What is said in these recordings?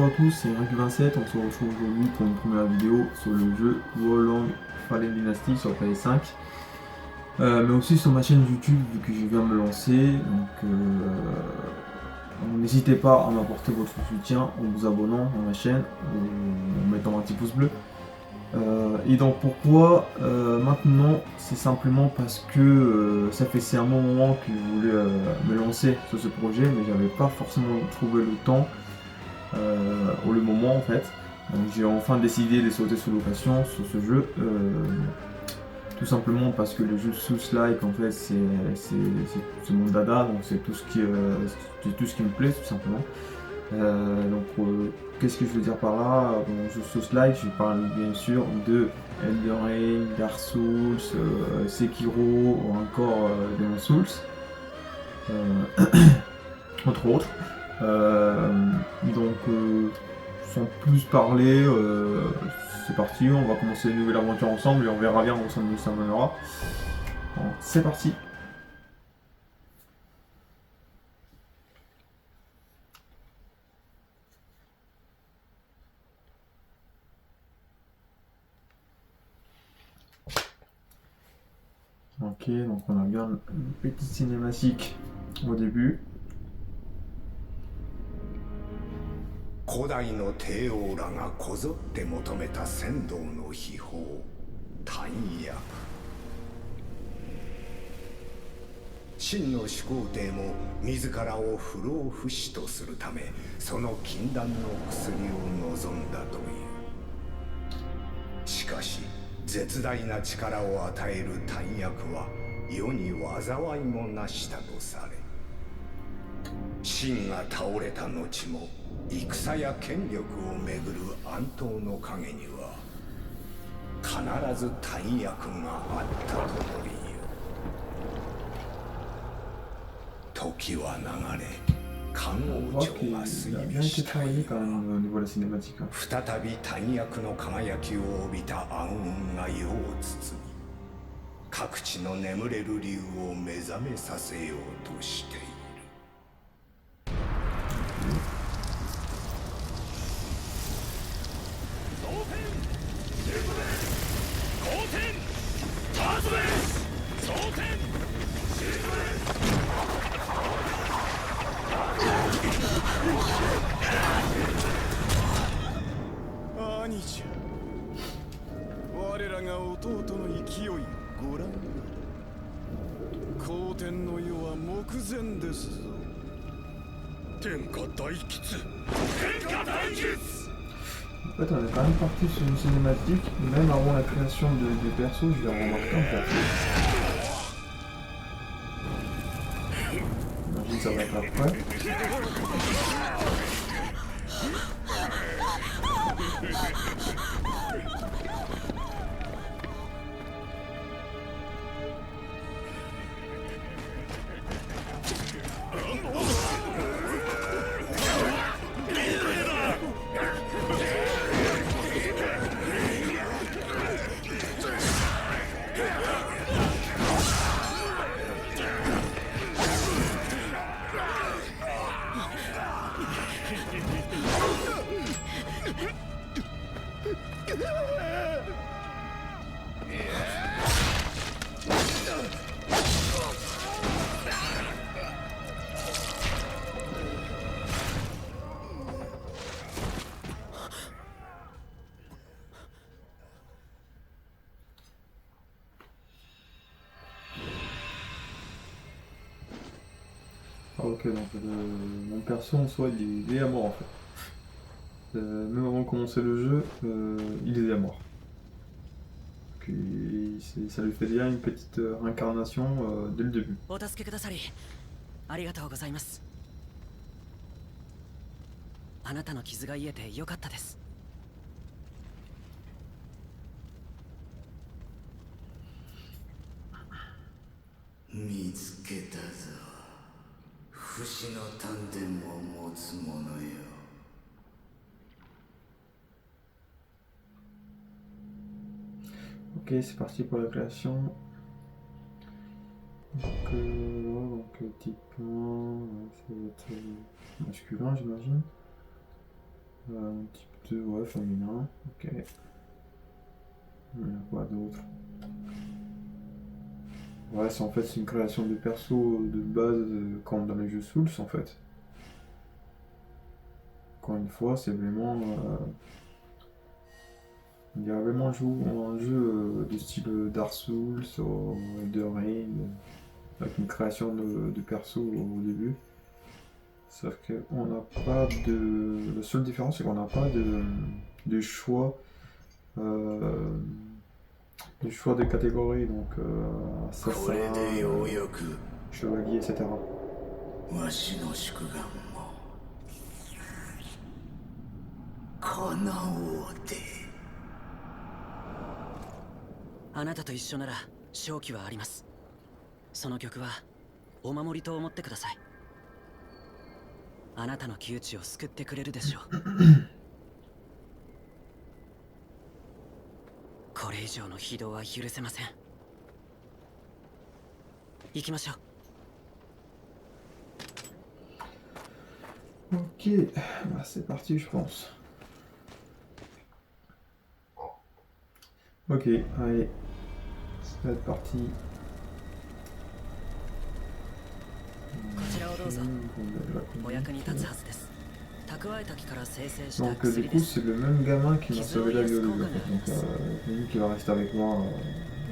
à tous, c'est Rick27, on se retrouve aujourd'hui pour une première vidéo sur le jeu Wolong Fallen Dynasty sur PS5. Mais aussi sur ma chaîne YouTube vu que je viens de me lancer, donc n'hésitez pas à m'apporter votre soutien en vous abonnant à ma chaîne, en mettant un petit pouce bleu. Et donc pourquoi maintenant, c'est simplement parce que ça fait un bon moment que je voulais me lancer sur ce projet, mais j'avais pas forcément trouvé le temps ou le moment en fait. Donc j'ai enfin décidé de sauter sous location sur ce jeu, tout simplement parce que le jeu Souls-like en fait c'est mon dada, donc c'est tout ce qui me plaît tout simplement. Qu'est-ce que je veux dire par là? Bon, jeu Souls-like, je parle bien sûr de Elden Ring, Dark Souls, Sekiro ou encore Demon Souls, entre autres. Sans plus parler, c'est parti, on va commencer une nouvelle aventure ensemble et on verra bien où ça nous mènera. Bon, c'est parti. Ok, donc on a bien une petite cinématique au début. 古代の帝王らがこぞって求めた仙道の秘宝丹薬。真の始皇帝も自らを不老不死とするためその禁断の薬を望んだという。しかし絶大な力を与える丹薬は世に災いもなしたとされ、秦が倒れた後も戦や権力をめぐる暗闘の陰には必ず丹薬があったとも言う。時は流れ漢王朝が衰微した再び丹薬の輝きを帯びた暗雲が世を包み、各地の眠れる竜を目覚めさせようとしている。兄じゃ、我らが弟の勢いをご覧あれ。皇天の世は目前ですぞ。天下大吉、天下大吉。 En fait, on est quand même parti sur une cinématique, même avant la création des persos, je l'ai remarqué en fait. J'imagine que ça va être après. Ok, donc mon perso en soi il est à mort en fait. Même avant de commencer le jeu, il est à mort. Puis ça lui fait déjà une petite réincarnation dès le début. お助けくださりありがとうございます。あなたの傷が癒えてよかったです。見つけたぞ。不死の丹田を持つ者よ。Ok, c'est parti pour la création. Donc type 1, ça va être masculin j'imagine. Type 2, ouais, féminin. Ok. Il y a quoi d'autre? Ouais, c'est en fait c'est une création de perso de base comme dans les jeux Souls en fait. Encore une fois, c'est vraiment. Il y a vraiment un jeu de style Dark Souls ou Elden Ring, avec une création de perso au début. Sauf qu'on n'a pas de. La seule différence, c'est qu'on n'a pas de choix. Du choix de catégories, donc assassin, chevalier, etc. わしの宿願も叶おうて。あなたと一緒なら勝機はあります。その曲はお守りと思ってください。あなたの窮地を救ってくれるでしょう。これ以上の非道は許せません。行きましょう。Ok, bah c'est parti je pense. Ok, allez, c'est parti. こちらをどうぞ。お役に立つはずです。蓄えた木から生成した Donc du 薬 coup です。 c'est le même gamin qui m'a sauvé la vie au début. Donc lui qui va rester avec moi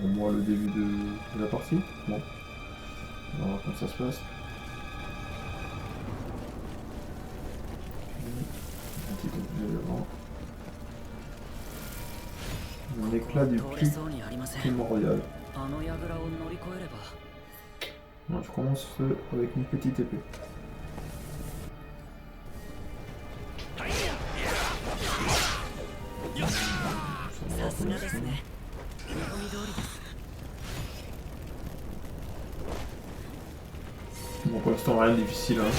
au moins le début de la partie. Bon, on va voir comment ça se passe. Un petit objet devant. Un éclat du 通れ plus そうにありません。 primordial. あの櫓を乗り越えれば。 Bon, je commence avec une petite épée. さすがですね。見込み通りです。 Bon, pour l'instant rien de difficile. Hein.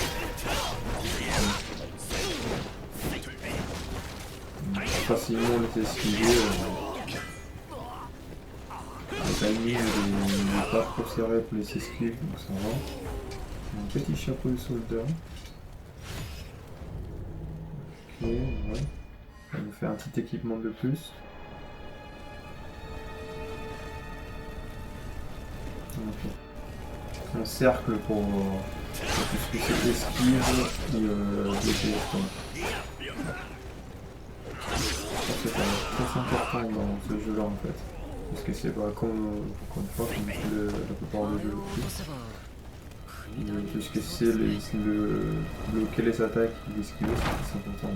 Facilement on les esquiver. Le timing n'est pas trop serré pour les esquives, donc ça va. Un petit chapeau de soldat. Ok, ouais. Ça nous fait un petit équipement de plus. Ok. Un cercle pour tout ce que c'est esquive et bloquer les stones. Je pense que ça va être très important dans ce jeu là en fait. Parce que c'est pas comme la plupart des jeux. Tout ce que c'est bloquer les attaques et les esquiver, c'est très important.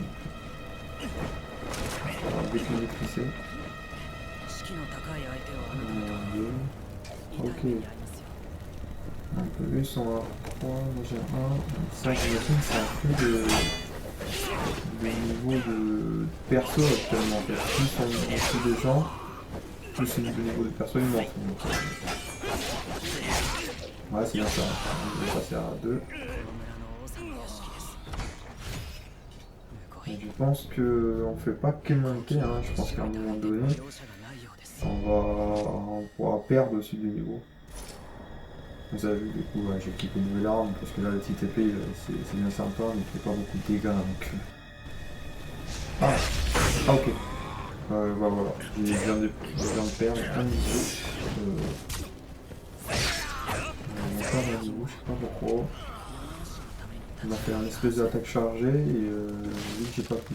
On va vite le maîtriser. 士気の高い相手をあなたにと Ok. 痛い目に遭いますよ。 Donc lui sont à 3, moi j'ai 1, 5, j'imagine c'est un peu de niveau de perso actuellement en fait. Plus on tue des gens, plus le niveau de perso il monte. Donc, ouais c'est bien ça, on va passer à 2. この村の王様の屋敷です。むご Et い。 je pense qu'on fait pas que manquer, hein. Je pense qu'à un moment donné, 容赦がないようです。 on pourra perdre aussi des niveaux. Vous avez vu, du coup, ouais, j'ai équipé une nouvelle arme parce que là, la petite épée, c'est bien sympa, mais il fait pas beaucoup de dégâts donc. Ah, ok. Bah voilà, je viens de perdre un niveau. On perd un niveau, je sais pas pourquoi. On a fait un espèce d'attaque chargée et vu que j'ai pas pu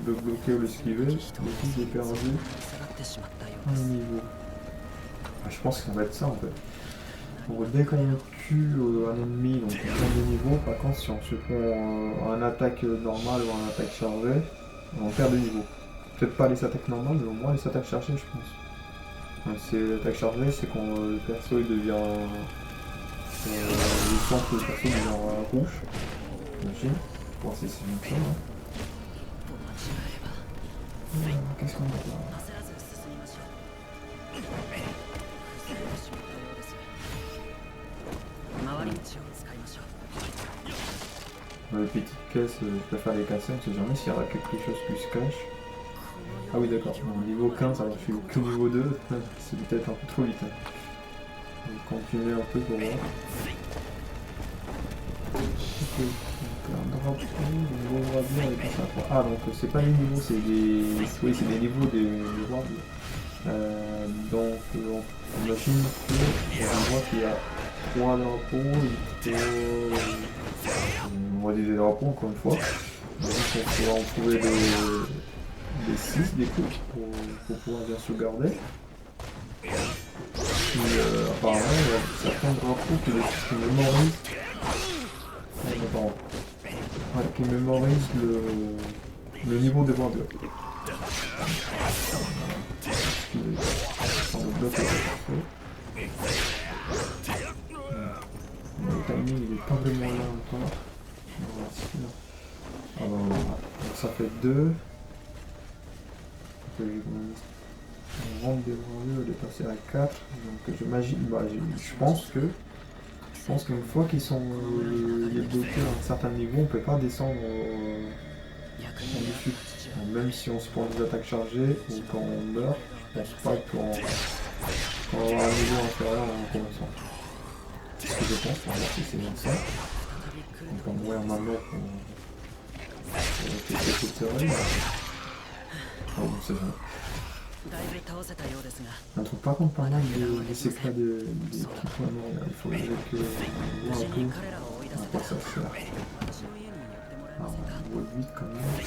le bloquer ou l'esquiver, du coup j'ai perdu 下がってしまったよう un です。 niveau. Ah, je pense que ça va être ça en fait. Donc, dès qu'on tue un ennemi, donc on change de niveau, par contre si on se prend un attaque normale ou un attaque chargée, on perd de niveau. Peut-être pas les attaques normales, mais au moins les attaques chargées je pense. Donc c'est l'attaque chargée, c'est quand le perso il devient... le centre du perso devient rouge. J'imagine. Bon c'est bien ça. Hein. 一歩間違えれば。 Qu'est-ce qu'on a là? 焦らず進みましょう。崩れてしまったようです。回り道を使いましょう。 Dans les petites caisses, je préfère les casser, on sait jamais s'il y aura quelque chose qui se cache. Ah oui d'accord, bon, niveau 15, alors je suis que niveau 2, c'est peut-être un peu trop vite. Hein. Je vais continuer un peu pour voir. Ok, donc un drapeau, le niveau gravure et tout ça. Ah donc c'est pas les niveaux, c'est des. Oui c'est des niveaux des rois. Donc on imagine que on voit qu'il y a 3 drapeaux, il faut. On va dire des drapeaux encore une fois. Donc on pourra en trouver des 6 des coups pour pouvoir bien se garder. Puis apparemment il y a certains drapeaux qui mémorisent. Ouais, qui mémorisent le niveau des bordures. Le bloc est parfait. Le timing il est pas vraiment là encore. Ah bah voilà. Donc ça fait 2. On rentre des bordures, elle est passée à 4. Donc j'imagine, je pense qu'une fois qu'ils sont bloqués à un certain niveau, on peut pas descendre en dessus. Même si on se prend des attaques chargées ou quand on meurt, je pense pas qu'on va avoir un niveau inférieur en commençant. C'est ce que je pense, on va voir si c'est bien ça. On peut mourir maintenant pour tester cette théorie. Oh bon, c'est bon. On trouve par contre pas mal des éclats des petits points noirs. Il faudrait que voir un peu à quoi ça sert. Ah, on voit vite quand même.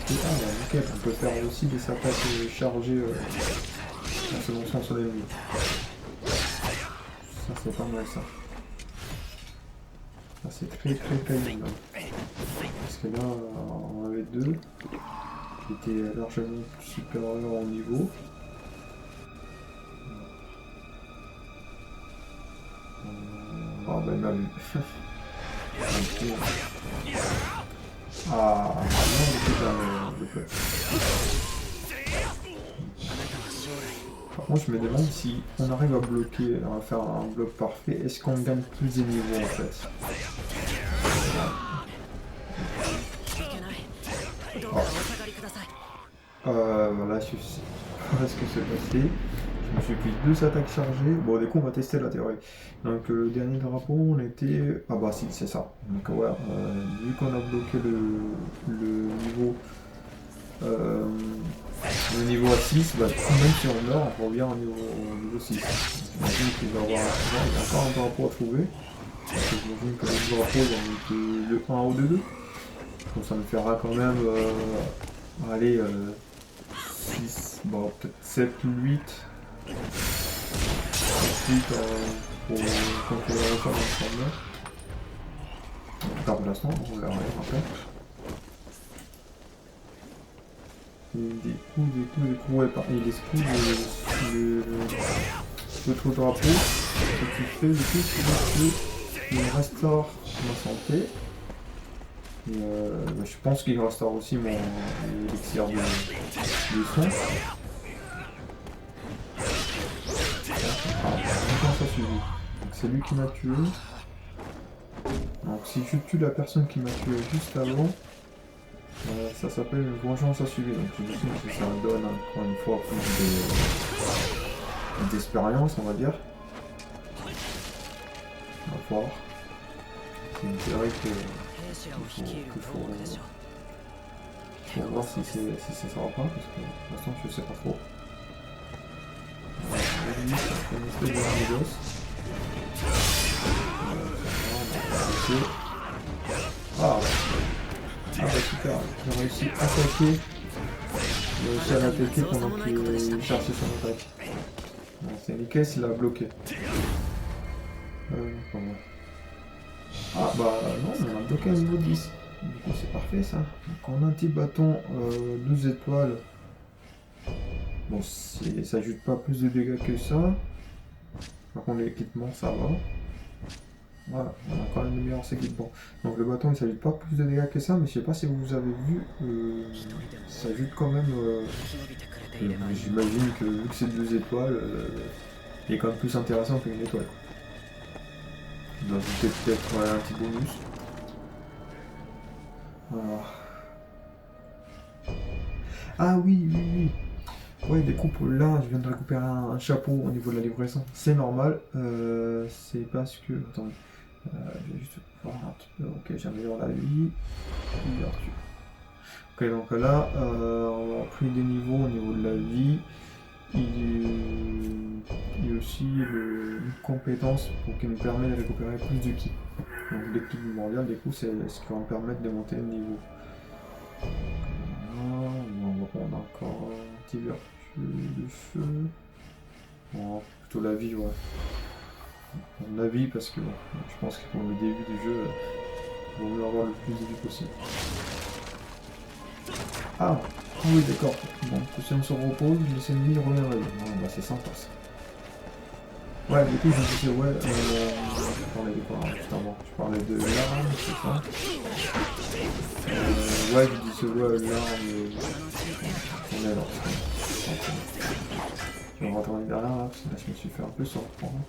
Et ah bah nickel, on peut faire aussi des attaques chargées en se lançant sur l'ennemi. Ça c'est pas mal ça. Ça c'est très caillou là. Parce que là on avait 2 qui étaient largement supérieurs en niveau. Ah ben il m'a vu. Ah, non, le fait. Par contre, je me demande si on arrive à bloquer, à faire un bloc parfait, est-ce qu'on gagne plus des niveaux en fait? Voilà, je sais pas ce que c'est passé. Je me suis pris 2 attaques chargées. Bon, du coup, on va tester la théorie. Donc, le dernier drapeau, on était. Ah, bah, si, c'est ça. Donc, ouais, vu qu'on a bloqué le niveau à 6, bah, même si on meurt, on revient au niveau 6. J'imagine qu'il va y avoir encore un drapeau à trouver. J'imagine que le drapeau, il y en a de 1 ou de 2. Donc, ça me fera quand même. Allez, 6, bon, peut-être 7 ou 8. Ensuite, pour contrôler la record ensemble. Par remplacement, on verra après. Des coups, ouais, pareil, les coups, l'autre drapeau, ce que tu fais, du coup, c'est qu'il restaure ma santé. Et je pense qu'il restaure aussi mon élixir de soin. Ça suffit. Donc c'est lui qui m'a tué. Donc si je tue la personne qui m'a tué juste avant, ça s'appelle une vengeance à suivre. Donc j'imagine que ça donne encore une fois plus d'expérience, on va dire. On va voir. C'est une théorie qu'il faut voir si ça sera pas, parce que pour l'instant je sais pas trop. Une espèce de négoce. Ah bah super, j'ai réussi à attaquer. J'ai réussi à l'attaquer pendant qu'il cherchait son attaque. C'est nickel s'il a bloqué. Ah bah non, on a bloqué à niveau 10. Du coup c'est parfait ça. Donc en anti-bâton 12 étoiles. Bon, ça ajoute pas plus de dégâts que ça. Par contre, l'équipement, ça va. Voilà, on a quand même le meilleur équipement. Donc le bâton, il s'ajoute pas plus de dégâts que ça, mais je sais pas si vous avez vu, ça ajoute quand même... J'imagine que vu que c'est 2 étoiles, il est quand même plus intéressant qu'une étoile. Il doit ajouter peut-être un petit bonus. Voilà. Ah oui. Ouais, des coupes là, je viens de récupérer un chapeau au niveau de la livraison. C'est normal, c'est parce que. Attendez. Je vais juste voir un petit peu. Ok, j'améliore la vie. Ouverture. Ok, donc là, on a pris des niveaux au niveau de la vie. Il y a aussi une compétence qui nous permet de récupérer plus de ki. Donc l'équipe mondiale, du coup, c'est ce qui va me permettre de monter le niveau. On va prendre encore anti-vertu, le feu. Bon, plutôt la vie, ouais. La vie parce que bon, je pense que pour le début du jeu, il vaut mieux avoir le plus de vie possible. Ah oui, d'accord. Bon, si on se repose, les ennemis reviennent à vie. Bon, bah c'est sympa ça. Ouais, du coup, je me disais, ouais, je parlais de quoi juste avant? Je parlais de l'arme, c'est ça? Ouais, je disais, ouais, l'arme. On est là. Je vais retourner derrière là, parce que là, je me suis fait un peu surprendre.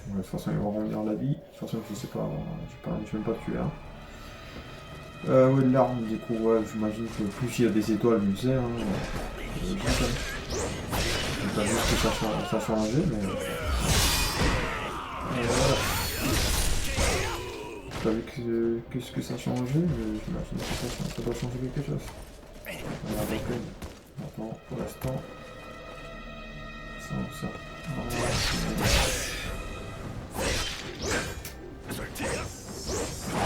Ouais, de toute façon, ils vont revenir la vie. De toute façon, je sais pas, je vais même pas tuer. Hein. Ouais, l'arme, du coup, ouais, j'imagine que plus il y a des étoiles, mieux c'est. Hein. J'ai pas vu ce que ça a changé, mais. Voilà. J'ai pas vu ce que ça a changé, mais j'imagine que ça doit changer quelque chose. Voilà, donc, maintenant, pour l'instant. Ça.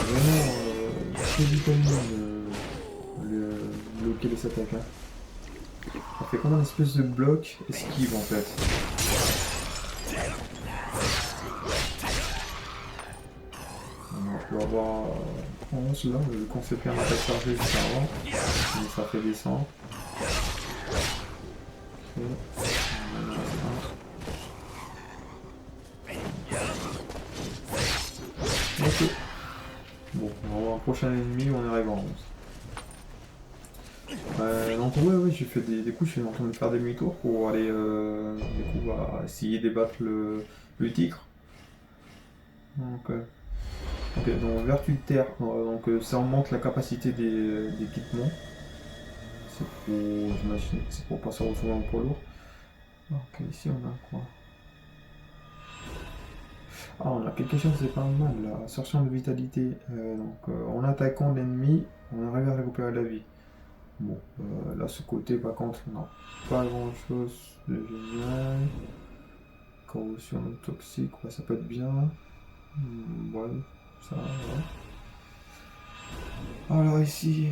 Vraiment très vitamine le bloquer les attaques. Hein. Ça fait comme un espèce de bloc esquive en fait. Alors, on peut avoir 11 là, le concept un attaque chargée juste avant, mais ça fait descendre. Ok. Bon, on va voir un prochain ennemi où on arrive en 11. Donc ouais, j'ai fait des coups, je suis en train de faire des demi-tours pour aller du coup, essayer de battre le tigre. Donc, donc vertu de terre, donc ça augmente la capacité des équipements. C'est pour, j'imagine, c'est pour pas se retrouver en poids lourd. Ok, ici on a quoi? Ah, on a quelque chose, c'est pas mal là. Assertion de vitalité. En attaquant l'ennemi, on arrive à récupérer la vie. Bon, là, ce côté, par contre, non. Pas grand chose de génial. Corrosion toxique, ouais, ça peut être bien. Ouais, ça, ouais. Alors ici,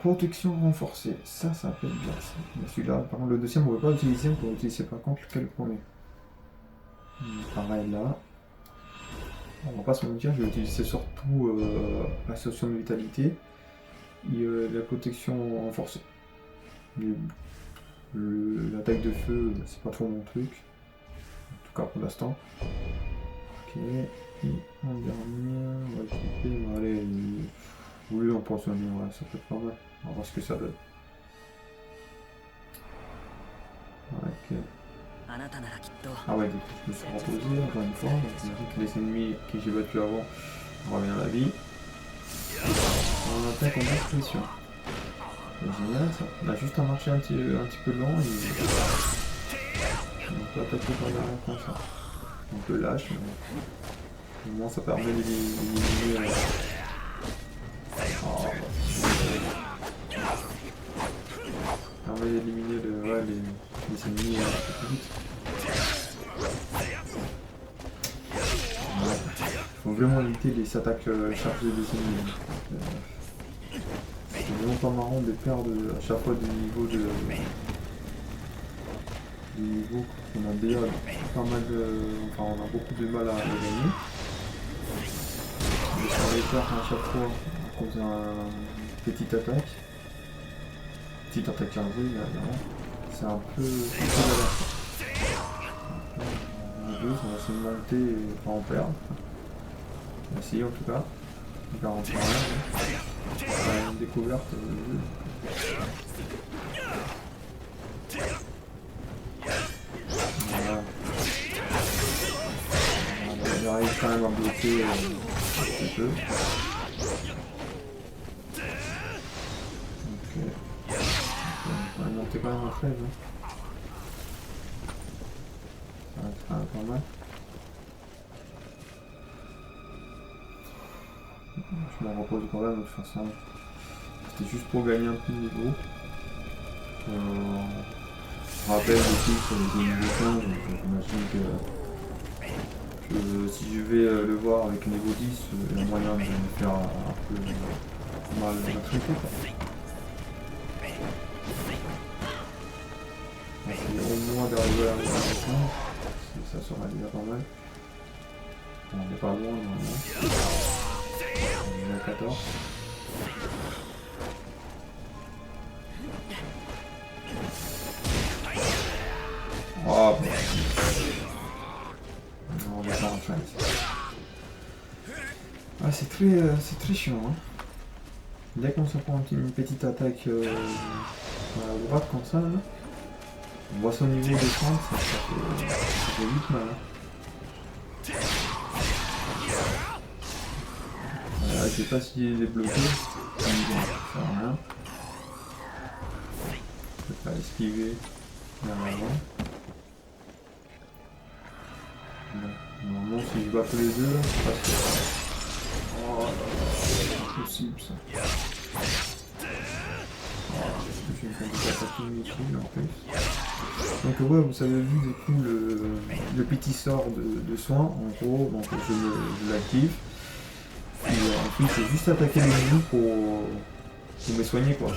protection renforcée. Ça peut être bien ça. Mais celui-là, par contre, le deuxième, on ne peut pas l'utiliser. On peut utiliser par contre lequel le premier. Pareil là. On va pas se mentir, je vais utiliser surtout l'association de vitalité et la protection renforcée. L'attaque de feu, c'est pas trop mon truc. En tout cas pour l'instant. Ok. Et en dernier, on va équiper. Allez, oui, on pense venir, ouais, ça peut être pas mal. On va voir ce que ça donne. Ok. Ah ouais, donc je me suis reposé encore une fois. Donc j'imagine que les ennemis que j'ai battus avant reviennent à la vie. On attaque en basse pression. C'est génial ça. On a juste à marcher un petit peu lent et on peut attaquer par derrière comme ça. On peut lâche, mais au moins ça permet d'éliminer. Ça permet d'éliminer les ennemis un peu plus vite. Il faut vraiment éviter les attaques chargées des ennemis. C'est vraiment pas marrant de perdre à chaque fois des niveaux qu'on a déjà pas mal de. Enfin, on a beaucoup de mal à les gagner. On les perd à chaque fois à cause d'une petite attaque. Petite attaque chargée, évidemment. C'est un peu galère. On va essayer de monter et pas en perdre. On va essayer en tout cas. On va rentrer en l'air. Une découverte. Voilà. J'arrive quand même à bloquer un petit peu. Ok. On va monter quand même à 13. Hein. Ça va être pas mal. je m'en repose quand même de toute façon. C'était juste pour gagner un peu de niveau. Je rappelle aussi que c'est des niveaux 15, donc j'imagine que si je vais le voir avec niveau 10, il y a moyen de me faire un peu mal traiter. Essayer au moins d'arriver à la fin, ça sera déjà pas mal. Bon, on n'est pas loin normalement. On est à 14. Oh, bon. On va faire un fight. Ah, c'est très chiant. Hein. Dès qu'on se prend une petite attaque à droite comme ça, là, on voit son niveau de 30, ça fait vite mal. Hein. Je sais pas s'il est bloqué, ça sert à rien. Je peux pas esquiver vers l'avant. Bon, normalement si je bats tous les deux, là, je passe. Oh là là, c'est impossible ça. Je me fais une attaque inutile en plus. Donc ouais, vous avez vu du coup le petit sort de soin, en gros, donc je l'active. Et ensuite c'est juste attaquer les ennemis pour me soigner quoi.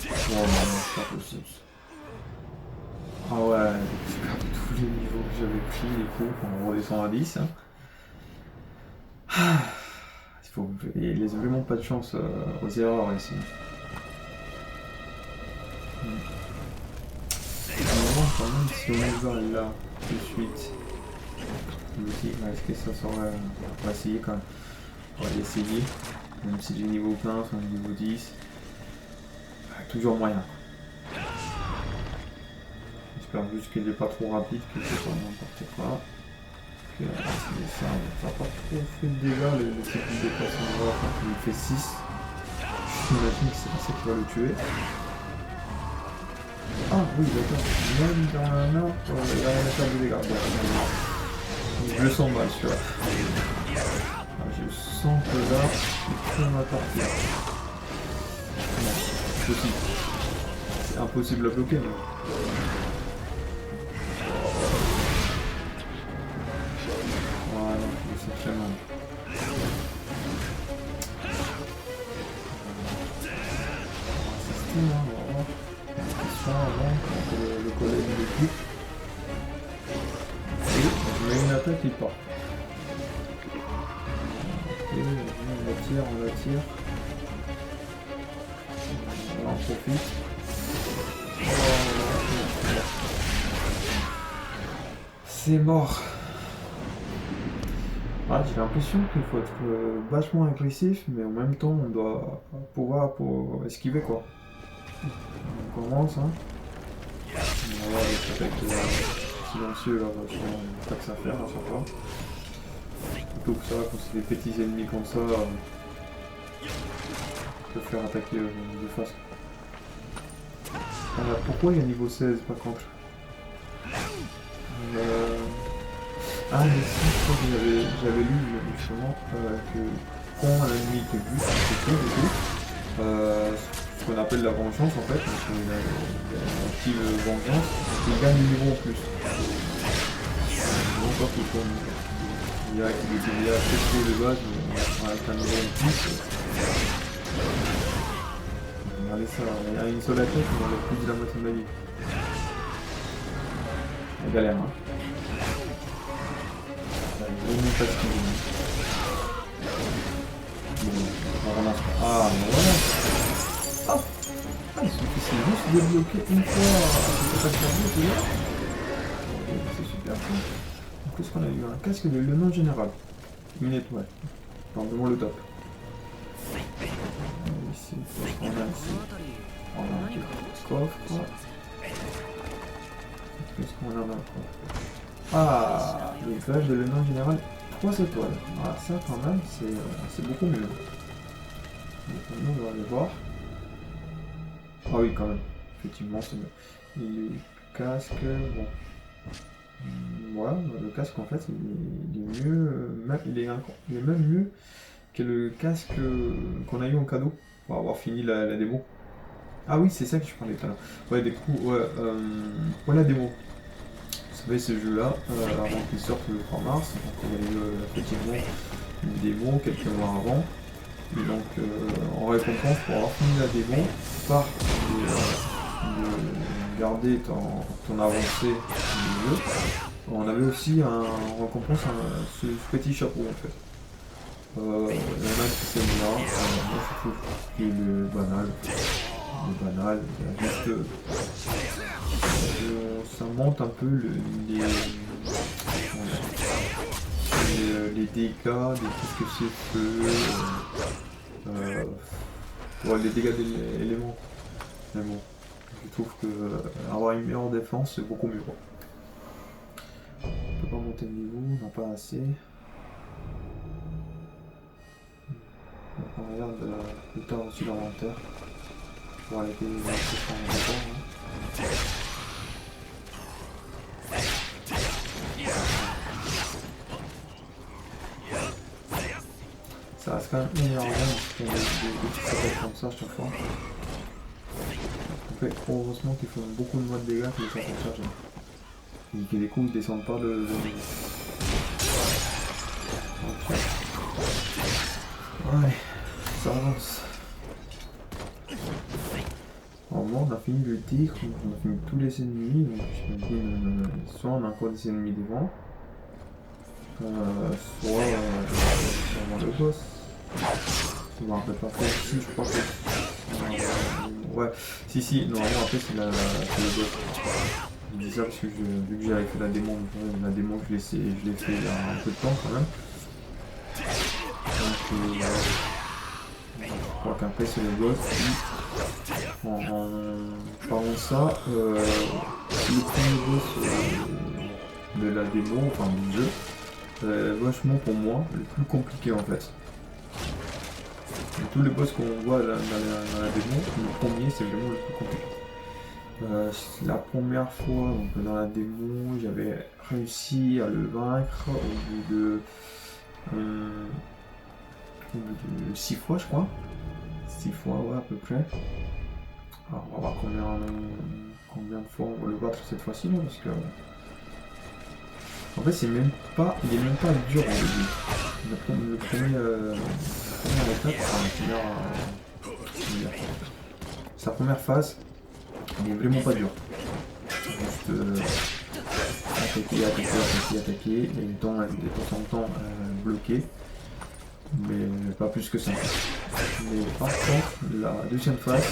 Oh non, c'est pas possible. Ah ouais, j'ai perdu tous les niveaux que j'avais pris, les coups, on redescend à 10. Hein. Il laisse vraiment pas de chance aux erreurs ici. Normalement, quand même, si on y va là, tout de suite, est-ce que ça serait... On va essayer quand même. On va essayer, même si j'ai niveau 15, on est niveau 10. Toujours moyen. J'espère juste qu'il n'est pas trop rapide, que c'est pas n'importe quoi. Ça n'a pas trop fait de dégâts, le petit déplacement droit quand il fait 6. J'imagine que c'est ça qui va le tuer. Ah oui, d'accord. Même dans la main, il va rien faire de dégâts. Bon, je le sens mal celui-là. Je sens que là, il va partir. Non, c'est possible. C'est impossible à bloquer, mais... C'est très mal. On va assister, on va voir. Ça avant, le collègue de l'équipe. Et je mets une attaque, il part. Ok, on la tire. On en profite. C'est mort. Ah, j'ai l'impression qu'il faut être vachement agressif, mais en même temps on doit pouvoir pour esquiver quoi. On commence hein. On va voir les attaques silencieux là, pas que ça fait à chaque fois. Plutôt que ça, quand c'est des petits ennemis comme ça, on peut faire attaquer de face. Pourquoi il y a niveau 16 par contre? Ah mais si, je crois que j'avais lu justement que quand un ennemi te bute, ce qu'on appelle la vengeance en fait, parce qu'il active vengeance, il gagne du niveau en plus. Donc pas tout comme il y a assez trop de base, mais avec un niveau en plus. Regardez ça, il y a une seule attaque, on enlève plus de la moitié de ma vie. On galère hein. Vraiment fatigué. Bon, on relance pas. Ah, mais voilà. Hop. Ah, il suffit juste de bloquer une fois. C'est super cool. Donc, qu'est-ce qu'on a eu? Un casque de lieutenant général. Une étoile. Probablement le top. Ici, qu'est-ce qu'on a ici? On a un petit coffre. Qu'est-ce qu'on a dans le coffre? Ah, le flash de lieutenant général 3 étoiles. Ah, ça quand même, c'est beaucoup mieux. Donc on va aller voir. Ah oui, quand même. Effectivement, c'est mieux. Et les casques, bon. Voilà, le casque en fait il est mieux, il est même mieux que le casque qu'on a eu en cadeau pour avoir fini la démo. Ah oui, c'est ça que je parlais tout à l'heure. Ouais, des coups, ouais, pour la démo. Vous savez, ce jeu-là, avant qu'il sorte le 3 mars, donc il y a eu effectivement une démo quelques mois avant. Et donc, en récompense pour avoir fini la démo, par de garder ton avancée du jeu, on avait aussi en récompense ce petit chapeau en fait. Il y en a qui s'aiment là, moi je trouve qu'il est banal, il y a juste, ça monte un peu les dégâts, qu'est-ce que c'est feu, ouais, les dégâts d'éléments. Mais bon, je trouve que avoir une meilleure défense c'est beaucoup mieux. On peut pas monter le niveau, on n'a pas assez. On regarde plus tard aussi l'inventaire pour arrêter les accessoires en rapport. Ça reste quand même énervant parce qu'on a des petits sabots comme ça à chaque fois. En fait, heureusement qu'ils font beaucoup de moins de dégâts que les sabots de charge. Et que les coups ils descendent pas le niveau. Ouais, ça avance. Alors moi on a fini le tigre, on a fini tous les ennemis, donc j'imagine soit on a encore des ennemis devant, soit vraiment le boss. Je me rappelle pas trop, si je crois que... ouais, si, normalement après c'est le boss. Je dis ça parce que vu que j'avais fait la démo je l'ai fait il y a un peu de temps quand même. Donc je crois qu'après c'est le boss. En parlant de ça, le premier boss de la démo, enfin du jeu, vachement pour moi le plus compliqué en fait. De tous les boss qu'on voit dans la démo, le premier c'est vraiment le plus compliqué. La première fois donc, dans la démo, j'avais réussi à le vaincre au bout de 6 fois je crois. 6 fois ouais à peu près. Alors on va voir combien de fois on va le battre cette fois-ci là, parce que en fait il est même pas dur au début. La première étape, sa première phase, il est vraiment pas dur. Juste attaquer, et de temps en temps bloquer, mais pas plus que ça. Mais par contre, la deuxième phase,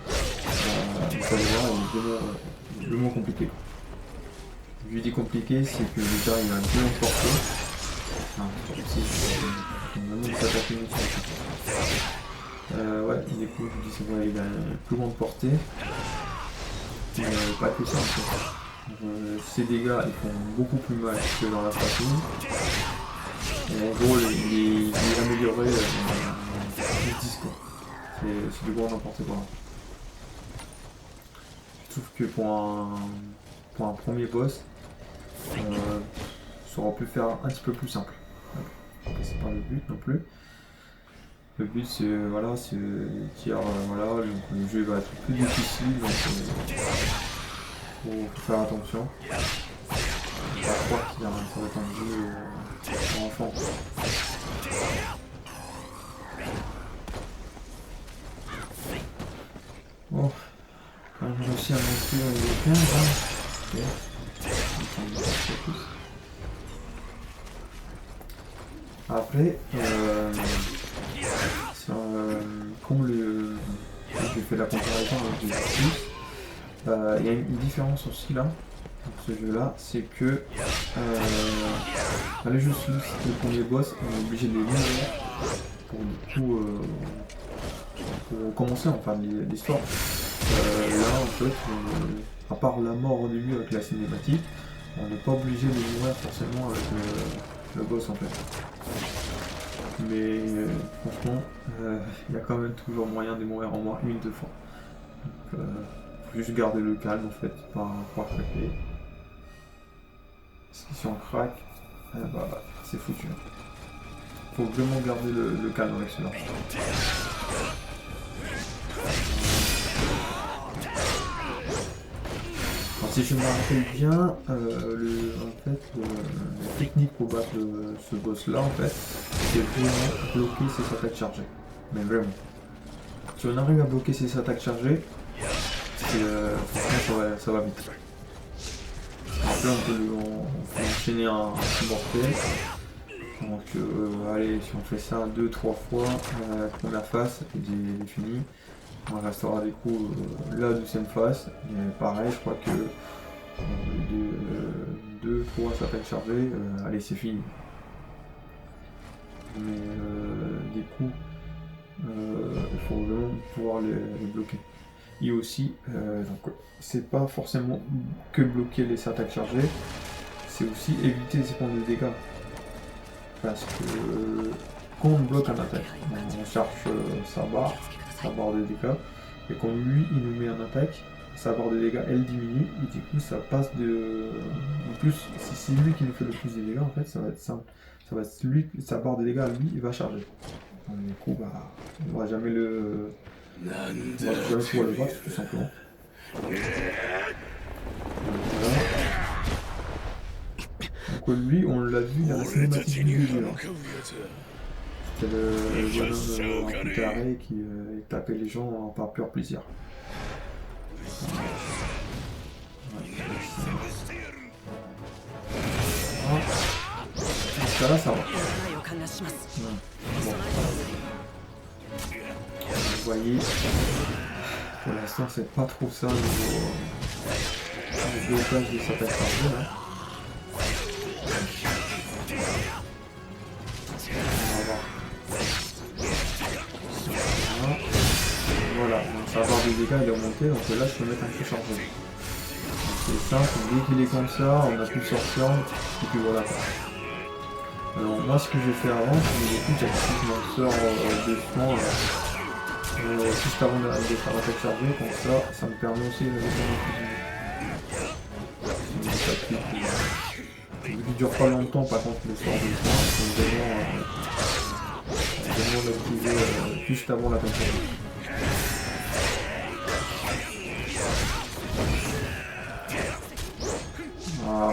vous allez voir, il est vraiment compliqué. Je dis compliqué, c'est que déjà il a un peu emporté. Vraiment une attaque unique. Ouais, il est cool, je dis c'est vrai, il a une plus grande portée. Mais pas que ça en fait. Ses dégâts ils font beaucoup plus mal que dans la phase 1. Et en gros, il est amélioré plus 10 quoi. C'est du gros n'importe quoi. Je trouve que pour un premier boss, ça aurait pu faire un petit peu plus simple. C'est pas le but non plus. Le but c'est voilà, c'est voilà, le jeu va être plus difficile, donc faut faire attention. Faut pas croire qu'il y a ça va être un jeu pour enfants. Bon, quand j'ai réussi à monter au niveau 15, hein. Okay. Après, comme j'ai fait la comparaison avec les plus, il y a une différence aussi là, dans ce jeu là, c'est que les jeux Souls, le premier boss, on est obligé de les mourir pour du coup pour commencer enfin l'histoire. Là en fait, à part la mort au début avec la cinématique, on n'est pas obligé de mourir forcément avec le boss en fait. Mais franchement, il y a quand même toujours moyen de mourir en moins 1-2 fois. Donc faut juste garder le calme en fait, pas craquer. Parce que si on craque, bah, c'est foutu. Faut vraiment garder le calme avec celui-là. Alors, si je me rappelle bien, la technique pour battre ce boss-là, en fait, c'est vraiment bloquer ses attaques chargées. Mais vraiment. Si on arrive à bloquer ses attaques chargées, franchement, ça va vite. Donc là, on peut enchaîner un mortel. Donc, allez, si on fait ça 2-3 fois, la première phase, c'est fini. On restera du coup la deuxième phase. Et pareil, je crois que 2-3 attaques chargées, allez, c'est fini. Mais du coup, il faut vraiment pouvoir les bloquer. Et aussi, donc c'est pas forcément que bloquer les attaques chargées, c'est aussi éviter de se prendre des dégâts. Parce que quand on bloque un attaque, on cherche sa barre de dégâts, et quand lui il nous met un attaque, sa barre de dégâts elle diminue, et du coup ça passe de. En plus, si c'est lui qui nous fait le plus de dégâts, en fait, ça va être simple. Ça va être lui, sa barre de dégâts, lui, il va charger. Donc, du coup, bah, on va jamais on va jamais pouvoir le battre, tout simplement. Voilà. Donc lui, on l'a vu dans la cinématique du début. C'était le bonhomme un peu taré qui tapait les gens par pur plaisir. Voilà. Dans ce cas-là, ça va. Bon. Vous voyez, pour l'instant, c'est pas trop ça le blocage de cette attaque. Voilà, donc sa barre de dégâts elle est remontée, donc là je peux mettre un coup chargé. C'est simple, dès qu'il est comme ça, on a pu sortir, et puis voilà. Alors moi ce que j'ai fait avant, c'est que du coup je m'en sors doucement juste avant de faire l'attaque chargée, comme ça me permet aussi de il ne dure pas longtemps par contre le sort de soin, c'est vraiment l'activer juste avant l'attaque chargée. Ah,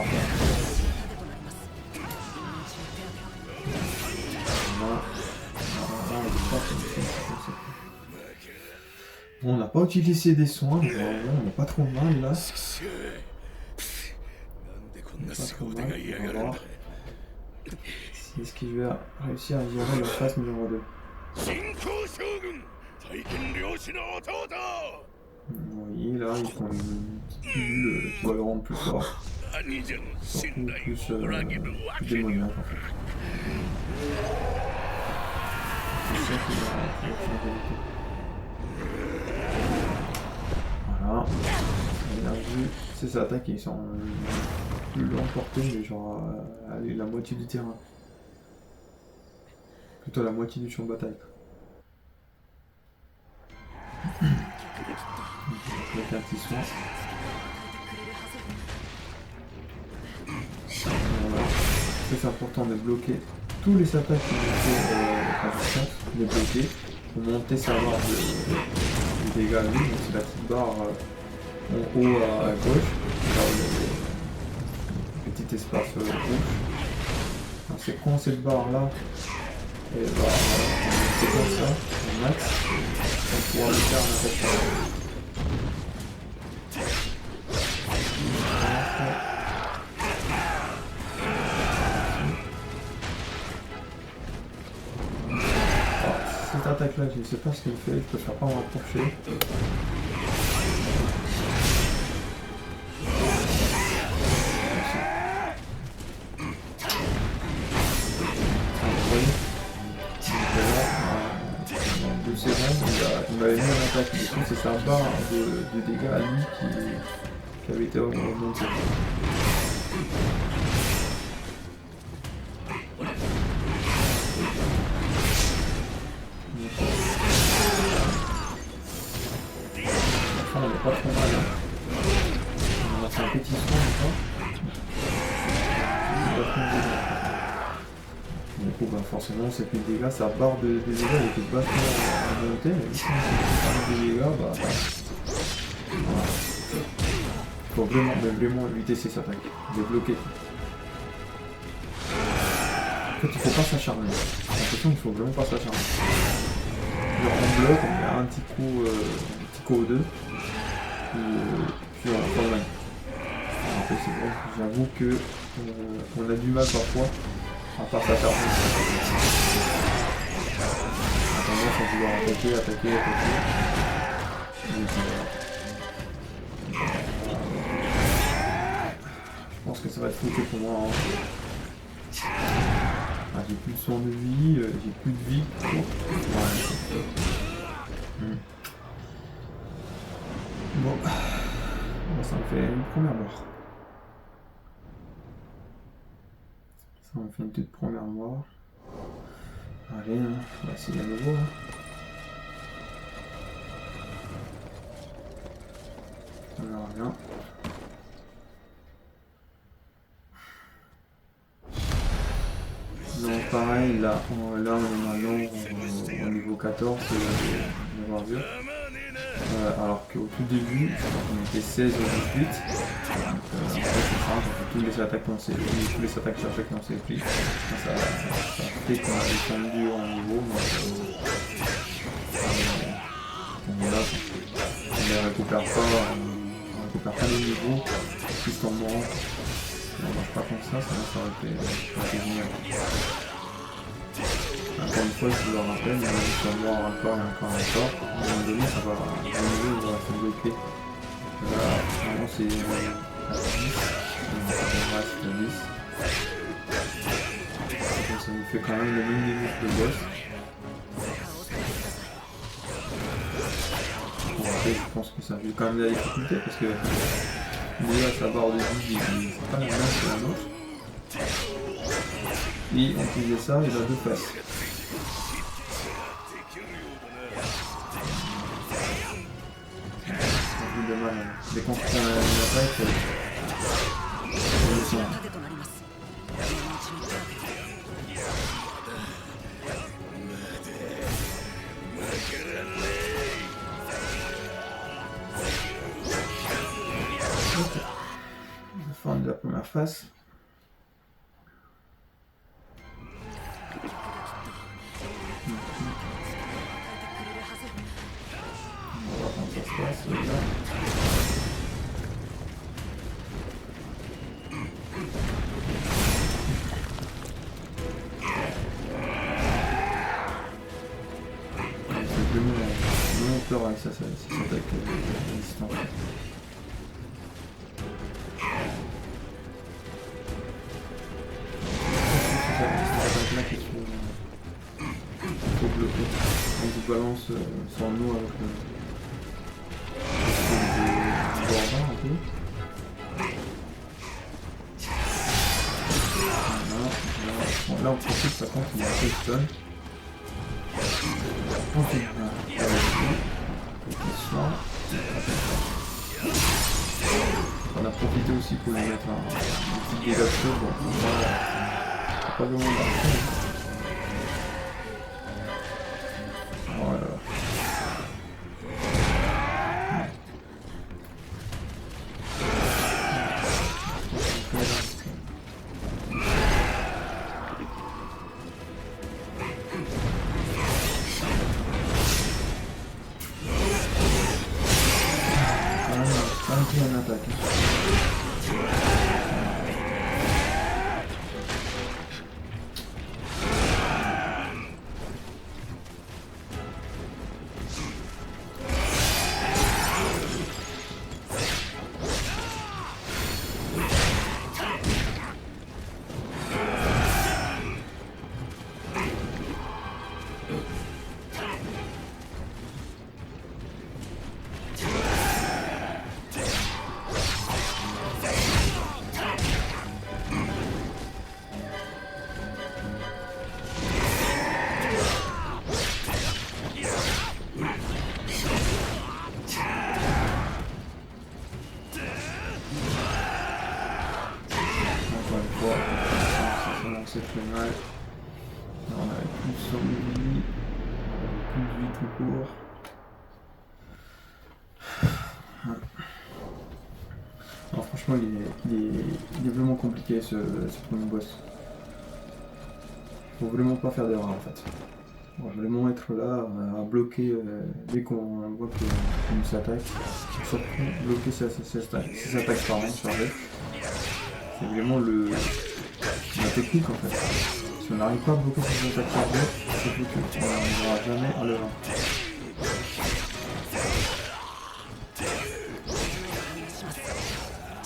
bon, on n'a pas utilisé des soins, mais on n'est pas trop mal là. On n'est pas trop mal, on va voir. Est-ce que je vais réussir à gérer la phase numéro 2. Vous voyez là, ils font une petite bulle qui va le rendre plus fort. Surtout plus démoniaque en fait. C'est ça qui va changer le tout. Voilà. On a vu ces attaques qui sont plus longues portées, mais genre la moitié du terrain. Plutôt la moitié du champ de bataille. Avec un petit soin. Voilà. C'est important de bloquer tous les attaques qui nous font à distance, de bloquer pour monter sa barre de dégâts à lui. Donc c'est la petite barre en haut à gauche, là le petit espace rouge. C'est quand cette barre là c'est comme ça, au max, on pourra le faire en attaque. Cette attaque là, je ne sais pas ce qu'elle fait, je préfère pas me rapprocher. Il m'avait mis en attaque, du coup c'est sa barre de dégâts à lui qui avait été remontée. Enfin, on n'est pas trop mal. On a fait un petit soin encore. coup, bah, forcément, 7000 dégâts, sa barre de dégâts elle était vachement montée, mais ici, on fait des dégâts, bah, voilà. Faut vraiment, mais vraiment éviter ces attaques, les bloquer. En fait, il faut pas s'acharner. J'ai l'impression qu'il faut vraiment pas s'acharner. Genre, on bloque, on met un petit coup ou deux, puis on forme. Après, c'est bon, j'avoue que on a du mal parfois à part s'acharner. On a tendance à vouloir attaquer. Donc, je pense que ça va être foutu pour moi. Hein. Ah, j'ai plus de soin de vie, j'ai plus de vie. Ouais. Bon, ça me fait une première mort. Ça me fait une toute première mort. Allez, hein, on va essayer à nouveau. Hein. On verra bien. Donc pareil, là on est maintenant au niveau 14 de voir dur. Alors qu'au tout début, on était 16 au 18. Donc après c'est simple, toutes les attaques chargées qu'on s'est pris. Ça fait qu'on a descendu en niveau. Donc là, on ne récupère pas les niveaux, juste en mourant. On ne marche pas comme ça aurait été génial. Encore une fois, je vous le rappelle, on va juste mort encore et encore. À un moment donné, ça va, le niveau va se bloquer. Là, vraiment, c'est à 10, on reste à 10. Donc, ça nous fait quand même le même niveau que le boss. Bon, après, je pense que ça fait quand même de la difficulté parce que déjà sa barre de vie, c'est pas la même que la nôtre. Et en plus de ça, il a deux faces. De mal. Dès qu'on prend une attaque, on le sent. Okay. Fin de la première phase. On va voir comment ça se passe. Là. C'est vraiment peur avec ça s'attaque résistante. Là qui faut bloquer. On se balance sur nous avec le bordin un peu. Voilà. Là on profite, ça compte, il y a un peu de stun. Ok, on a profité aussi pour lui mettre un petit dégât de feu. Bon, pas vraiment d'argent. Voilà. Un attaque. C'est très mal. Plus 100 vie. Plus de vie tout court. Ouais. Alors franchement il est vraiment compliqué ce premier boss. Faut vraiment pas faire d'erreur en fait. On va vraiment être là à bloquer dès qu'on voit qu'il s'attaque. Surtout bloquer ses attaques par an chargées. C'est vraiment la technique en fait. Si on n'arrive pas à bloquer ses attaques chargées, c'est foutu. On n'arrivera jamais à le vaincre.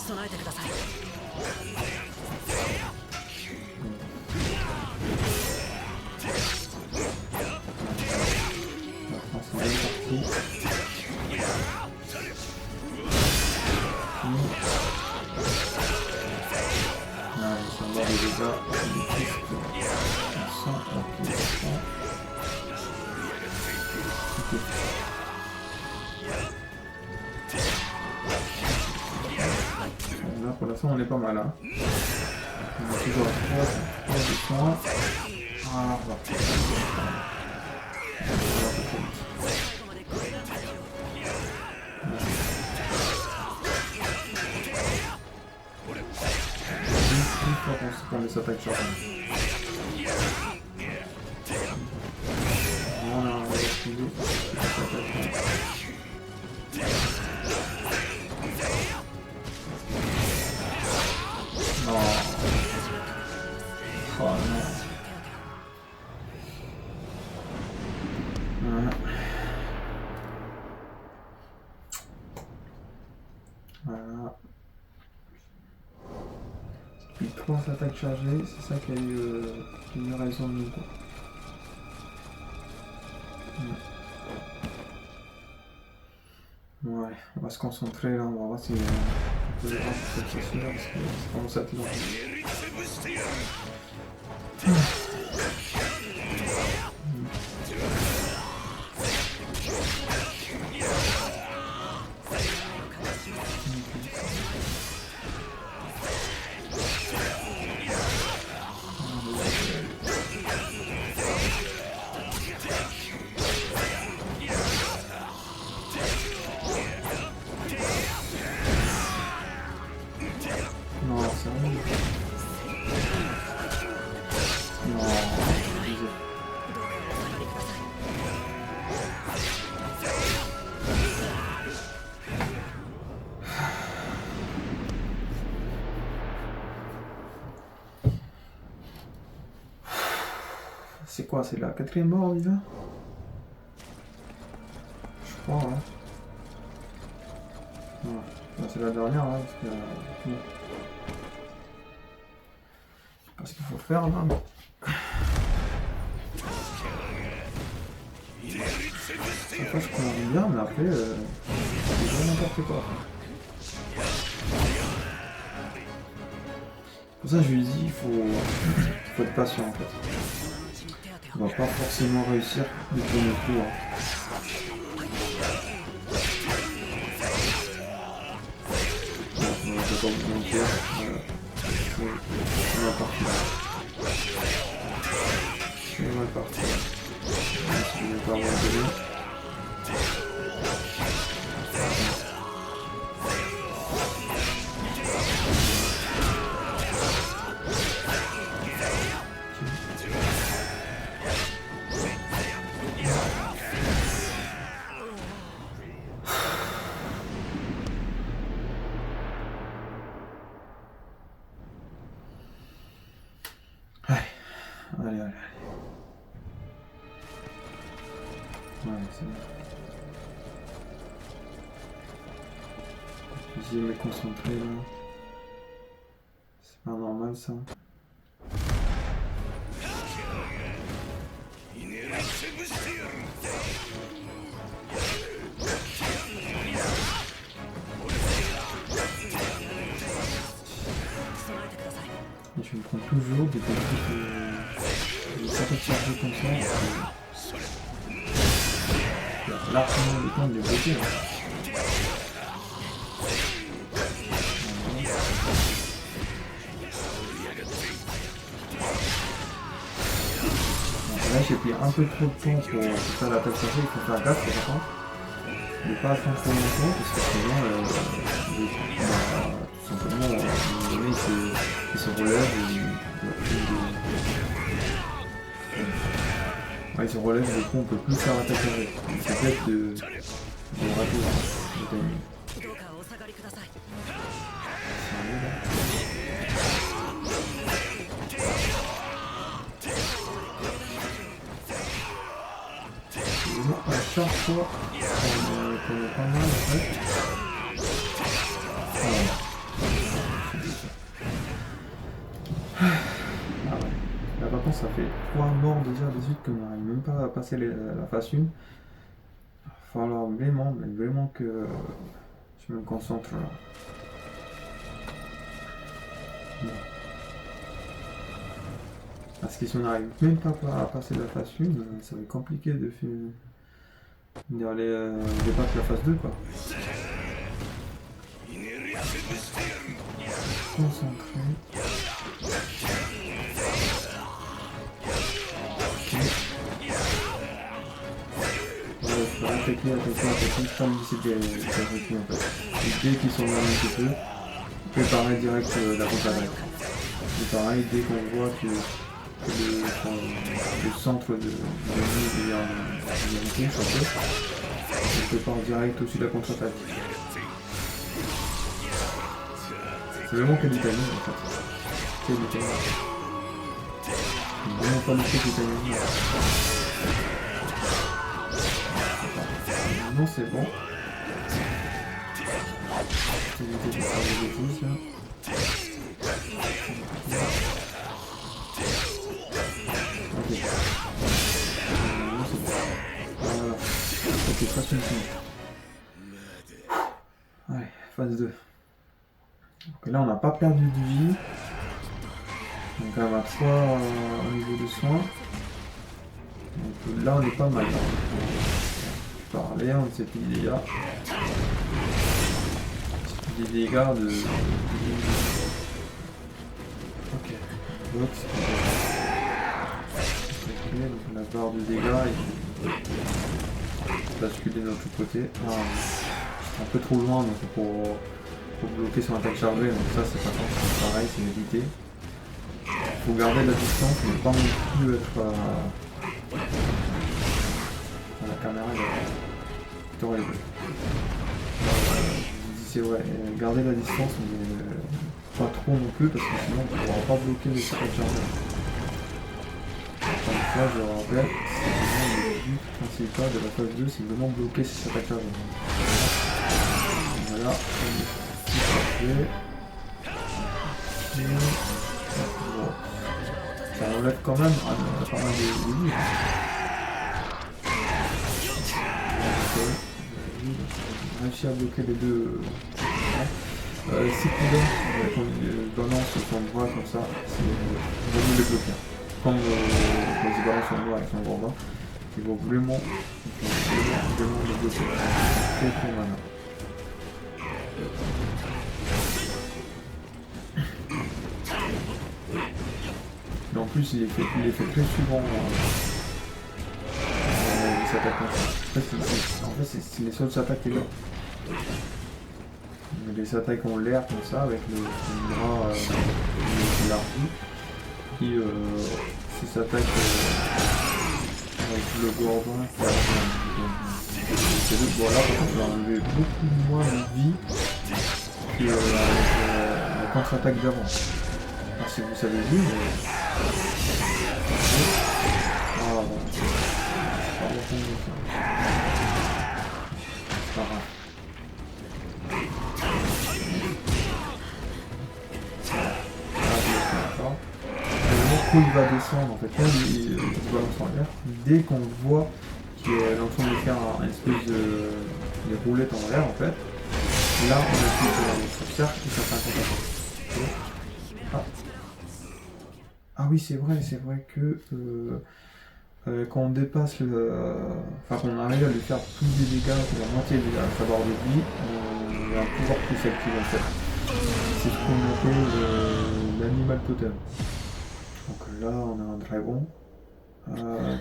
備えてください。 C'est bien parti. Allez, ça va les dégâts. Là pour l'instant on est pas mal hein. On a toujours 3 de soins. Ah, on va faire qu'on les attaque sur on a retrouvé. Non. Oh non. Voilà. Puis 3 attaques chargées, c'est ça qui a eu raison de nous. Ouais, on va se concentrer là, on va voir si on peut le voir cette fois-ci là, parce que ça commence à être long. Non, c'est vrai. Non, abusé. C'est quoi, c'est la 4e mort déjà? Je crois, hein. Ouais. Bah, c'est la dernière, là, parce que... bon. Je sais pas ce qu'il faut faire, là. Après, je commence bien, mais après, c'est vraiment n'importe quoi. Pour ça, je lui dis, il faut être patient, en fait. On va pas forcément réussir du premier coup. On va pas vous mentir. C'est mal parti. C'est mal parti. Je vais pas avoir de allez. Ouais, c'est bon. J'ai me concentrer là. C'est pas normal ça. Et je me prends toujours des attaques chargées comme ça. Il y a largement le temps de les bloquer. Là. Là j'ai pris un peu trop de temps pour faire l'attaque chargée, il faut faire gaffe par contre. Ne pas attendre trop longtemps parce que sinon, tout simplement, à un moment donné, il se relève et il se relève, du coup on peut plus faire l'attaque chargée. C'est peut-être de rater le timing. どうかお下がりください。 À chaque fois, qu'on est pas mal en fait. Ah ouais. Là par contre ça fait 3 morts déjà de suite que on n'arrive même pas à passer la phase 1. Il va falloir vraiment, mais vraiment que je me concentre là. Bon. Parce que si on n'arrive même pas à passer la phase 1, ça va être compliqué de dépasser la phase 2 quoi. Concentré. Ouais, faut attaquer, comme c'est des requis en fait. Et dès qu'ils sont là un petit peu, préparer direct la contre-attaque. Et pareil, dès qu'on voit que le centre de l'unité, on prépare direct aussi la contre-attaque. C'est vraiment que du timing en fait. C'est du timing. Vraiment pas du tout du timing. Non, c'est bon. C'est éviter de faire des bêtises là. Ok. Non, c'est bon. Voilà. Ok, phase 1 finie. Allez, phase 2. Donc là, on n'a pas perdu de vie. Donc on va 3 au niveau de soins. Donc là, on est pas mal. Parler, on s'est pris des dégâts. Des dégâts de... Ok. Donc la barre de dégâts et basculer de l'autre côté. Ah, un peu trop loin donc pour bloquer son attaque chargée, donc ça c'est pas pareil, c'est évité. Il faut garder la distance mais pas non plus être à la caméra. C'est horrible. C'est vrai, garder la distance mais pas trop non plus parce que sinon on ne pourra pas bloquer les attaques chargées. Encore une fois, je le rappelle, c'est vraiment le but principal de la phase 2, c'est vraiment bloquer ces attaques chargées. Voilà, on est chargé. Bon. Ça relève quand même pas mal de vie. On a réussi à bloquer les deux. 6 cooldown, donnant sur son bras comme ça, c'est vraiment les bloquer. Comme les balance son bras avec son gros bras, il va vraiment le bloquer. Très malin. Et en plus, il est fait très souvent. Il s'attaque comme ça. En fait, c'est les seules attaques qu'il a. Les attaques en l'air comme ça, avec le bras élargi. Et ces attaques avec le gordon. Voilà, par contre, il va enlever beaucoup moins de vie que la contre-attaque d'avant. Alors, si vous savez vu, mais... Ah, bon. C'est pas bon pour nous, ça. C'est pas grave. Il va descendre en fait, là il balance en l'air, dès qu'on voit qu'il est en train de faire une espèce de roulette en l'air en fait, là on appuie sur notre cercle et ça fait un contact. Ah oui c'est vrai que quand on dépasse enfin qu'on arrive à lui faire plus de dégâts que la moitié de sa barre de vie, on a un pouvoir plus actif en fait. C'est ce qu'on appelle l'animal totem. Donc là on a un dragon.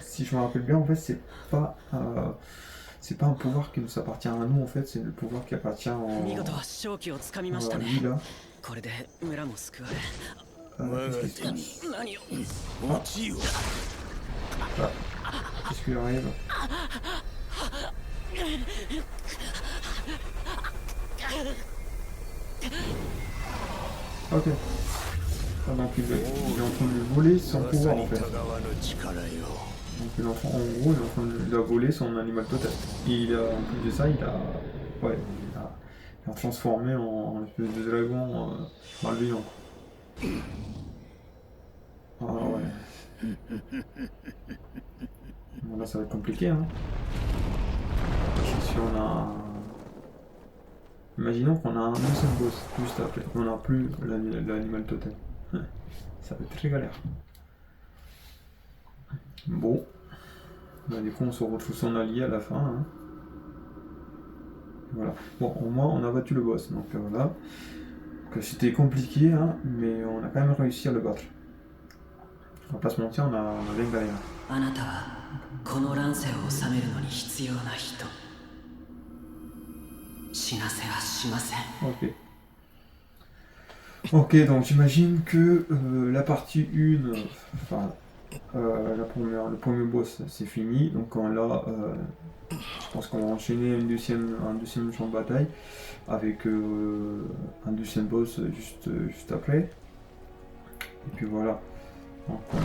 Si je me rappelle bien, en fait, c'est pas un pouvoir qui nous appartient à nous, en fait, c'est le pouvoir qui appartient 見事勝機をつかみました à ね lui là. これで村も救われ Qu'est-ce qui se passe? 何を持ちよ Qu'est-ce qui lui arrive? Ok. Ah, donc il est en train de lui voler son 噂 pouvoir に en fait. たがわぬ力よ Donc en gros, il est en train de voler son animal totem. Et en plus de ça, ouais, il a transformé en espèce de dragon malveillant. Ah ouais. Bon, là, ça va être compliqué, hein. Si on a... Imaginons qu'on a un seul boss juste après. On n'a plus l'animal totem. Ça va être très galère. Bon. Bah, du coup, on se retrouve son allié à la fin. Hein. Voilà. Bon, au moins, on a battu le boss. Donc voilà. Donc, c'était compliqué, hein, mais on a quand même réussi à le battre. On va pas se mentir, on a bien galéré. あなたはこの乱世を治めるのに必要な人死なせはしません Ok. Ok, donc j'imagine que la partie 1, enfin, le premier boss, c'est fini. Donc là, je pense qu'on va enchaîner un deuxième champ de bataille avec un deuxième boss juste après. Et puis voilà. Donc on a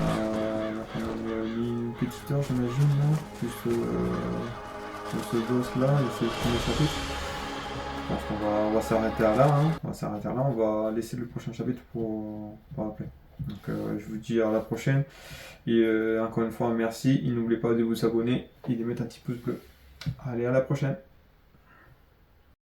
quand même mis une petite heure, j'imagine, là, juste ce boss là et ce premier chapitre. Je pense qu'on va s'arrêter là, hein. On va s'arrêter là, on va laisser le prochain chapitre pour après. Donc je vous dis à la prochaine. Et encore une fois, merci. Et n'oubliez pas de vous abonner et de mettre un petit pouce bleu. Allez, à la prochaine.